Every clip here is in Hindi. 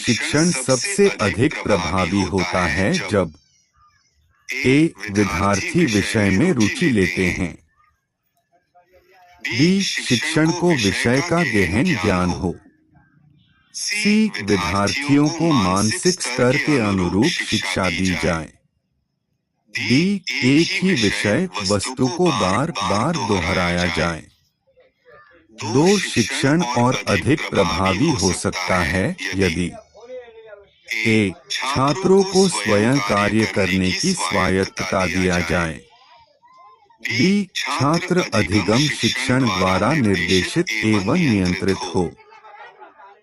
शिक्षण सबसे अधिक प्रभावी होता है जब ए. विद्यार्थी विषय में रुचि लेते हैं। बी. शिक्षण को विषय का गहन ज्ञान हो। सी. विद्यार्थियों को मानसिक स्तर के अनुरूप शिक्षा दी जाए। डी. एक ही विषय वस्तु को बार बार दोहराया जाए। दो. शिक्षण और अधिक प्रभावी हो सकता है यदि ए. छात्रों को स्वयं कार्य करने की स्वायत्तता दिया जाए। बी. छात्र अधिगम शिक्षण द्वारा निर्देशित एवं नियंत्रित हो।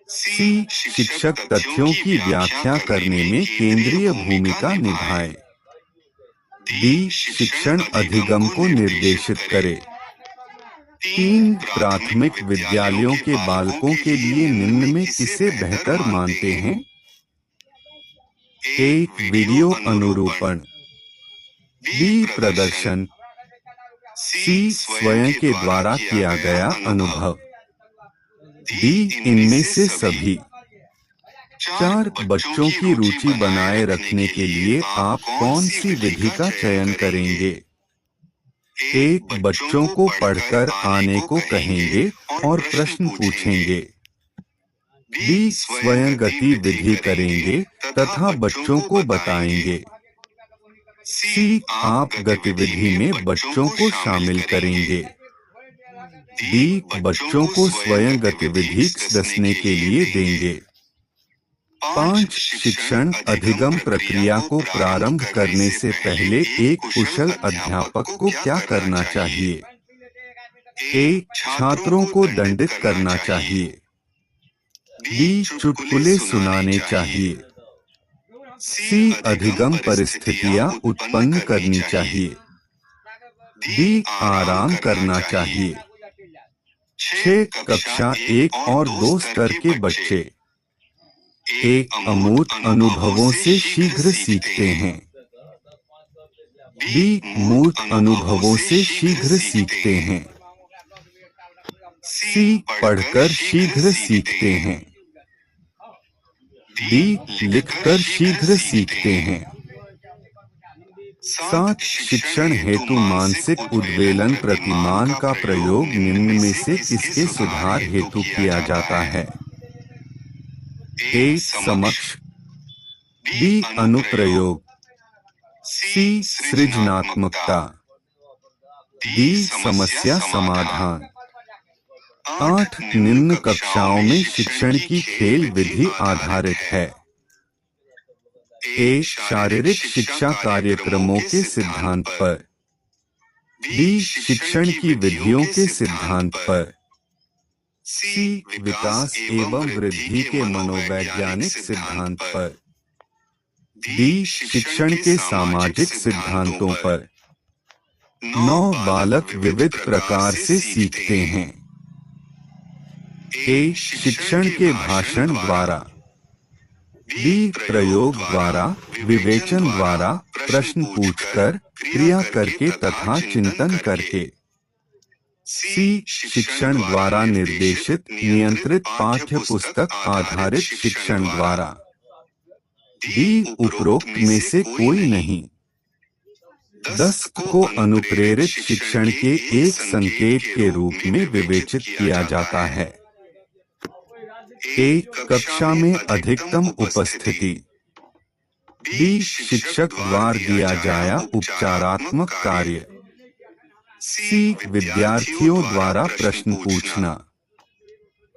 सी. शिक्षक तथ्यों की व्याख्या करने में केंद्रीय भूमिका निभाए। डी. शिक्षण अधिगम को निर्देशित करे। 3. प्राथमिक विद्यालयों के बालकों के लिए निम्न में किसे बेहतर मानते हैं? ए. वीडियो अनुरूपण। बी. प्रदर्शन। सी. स्वयं के द्वारा किया गया अनुभव। डी. इनमें से सभी। 4. बच्चों की रुचि बनाए रखने के लिए आप कौन सी विधि का चयन करेंगे? एक. बच्चों को पढ़कर आने को कहेंगे और प्रश्न पूछेंगे। बी. स्वयं गतिविधि करेंगे तथा बच्चों को बताएंगे। सी. आप गतिविधि में बच्चों को शामिल करेंगे। डी. बच्चों को स्वयं गतिविधि दसने के लिए देंगे। 5. शिक्षण अधिगम प्रक्रिया को प्रारंभ करने से पहले एक कुशल अध्यापक को क्या करना चाहिए? ए. छात्रों को दंडित करना चाहिए। बी. चुटकुले सुनाने चाहिए। सी. अधिगम परिस्थितियां उत्पन्न करनी चाहिए। डी. आराम करना चाहिए। 6. कक्षा 1 और 2 स्तर के बच्चे एक अमूर्त अनुभवों से शीघ्र सीखते हैं। बी. मूर्त अनुभवों से शीघ्र सीखते हैं। सी. पढ़कर शीघ्र सीखते हैं। डी. लिखकर शीघ्र सीखते हैं। 7. शिक्षण हेतु मानसिक उद्वेलन प्रतिमान का प्रयोग निम्न में से किसके सुधार हेतु किया जाता है? ए. समक्ष। बी. अनुप्रयोग। सी. सृजनात्मकता। डी. समस्या समाधान। 8. निम्न कक्षाओं में शिक्षण की खेल विधि आधारित है। ए. शारीरिक शिक्षा कार्यक्रमों के सिद्धांत पर। बी. शिक्षण की विधियों के सिद्धांत पर। सी. विकास एवं वृद्धि के मनोवैज्ञानिक सिद्धांत पर। डी. शिक्षण के सामाजिक सिद्धांतों पर। 9. बालक विविध प्रकार से सीखते हैं। ए. शिक्षण के भाषण द्वारा। बी. प्रयोग द्वारा, विवेचन द्वारा, प्रश्न पूछकर, क्रिया करके तथा चिंतन करके। सी. शिक्षण द्वारा निर्देशित नियंत्रित पाठ्य पुस्तक आधारित शिक्षण द्वारा। डी. उपरोक्त में से कोई नहीं। 10 को अनुप्रेरित शिक्षण के एक संकेत के रूप में विवेचित किया जाता है। ए. कक्षा में अधिकतम उपस्थिति। बी. शिक्षक द्वारा दिया जाया उपचारात्मक कार्य। सी. विद्यार्थियों द्वारा प्रश्न पूछना।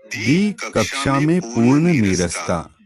डी. कक्षा में पूर्ण नीरसता।